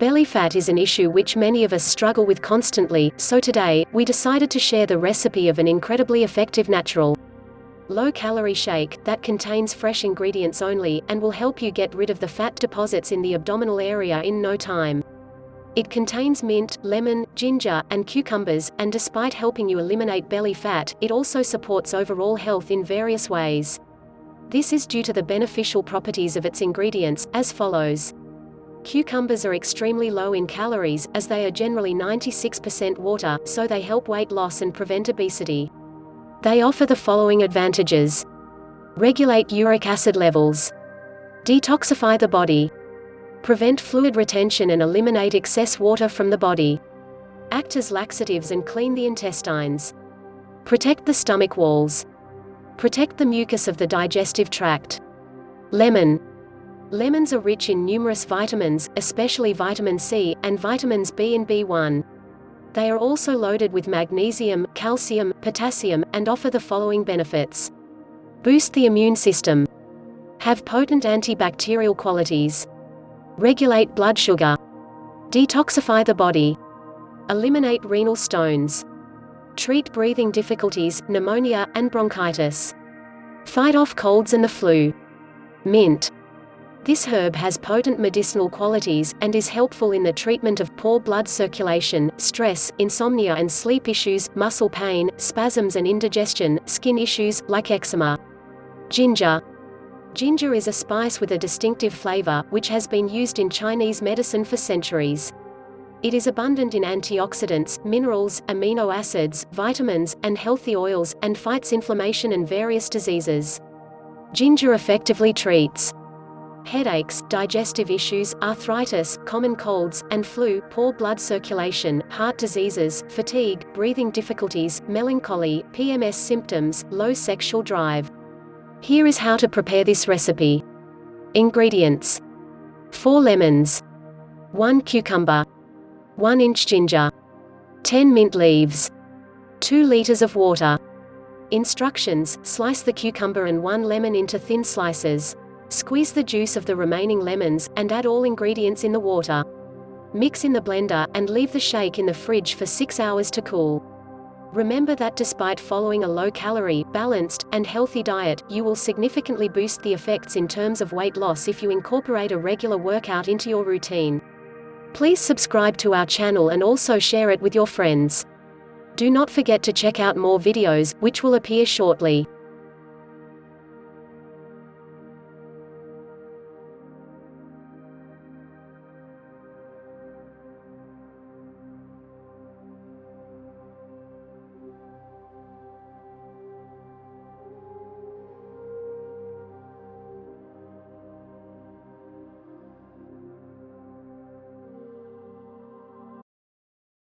Belly fat is an issue which many of us struggle with constantly, so today, we decided to share the recipe of an incredibly effective natural, low-calorie shake that contains fresh ingredients only, and will help you get rid of the fat deposits in the abdominal area in no time. It contains mint, lemon, ginger, and cucumbers, and despite helping you eliminate belly fat, it also supports overall health in various ways. This is due to the beneficial properties of its ingredients, as follows. Cucumbers are extremely low in calories, as they are generally 96% water, so they help weight loss and prevent obesity. They offer the following advantages. Regulate uric acid levels. Detoxify the body. Prevent fluid retention and eliminate excess water from the body. Act as laxatives and clean the intestines. Protect the stomach walls. Protect the mucus of the digestive tract. Lemon. Lemons are rich in numerous vitamins, especially vitamin C, and vitamins B and B1. They are also loaded with magnesium, calcium, potassium, and offer the following benefits. Boost the immune system. Have potent antibacterial qualities. Regulate blood sugar. Detoxify the body. Eliminate renal stones. Treat breathing difficulties, pneumonia, and bronchitis. Fight off colds and the flu. Mint. This herb has potent medicinal qualities, and is helpful in the treatment of poor blood circulation, stress, insomnia and sleep issues, muscle pain, spasms and indigestion, skin issues, like eczema. Ginger. Ginger is a spice with a distinctive flavor, which has been used in Chinese medicine for centuries. It is abundant in antioxidants, minerals, amino acids, vitamins, and healthy oils, and fights inflammation and various diseases. Ginger effectively treats headaches, digestive issues, arthritis, common colds, and flu, poor blood circulation, heart diseases, fatigue, breathing difficulties, melancholy, PMS symptoms, low sexual drive. Here is how to prepare this recipe. Ingredients: 4 lemons, 1 cucumber, 1 inch ginger, 10 mint leaves, 2 liters of water. Instructions: slice the cucumber and 1 lemon into thin slices. Squeeze the juice of the remaining lemons, and add all ingredients in the water. Mix in the blender, and leave the shake in the fridge for 6 hours to cool. Remember that despite following a low-calorie, balanced, and healthy diet, you will significantly boost the effects in terms of weight loss if you incorporate a regular workout into your routine. Please subscribe to our channel and also share it with your friends. Do not forget to check out more videos, which will appear shortly.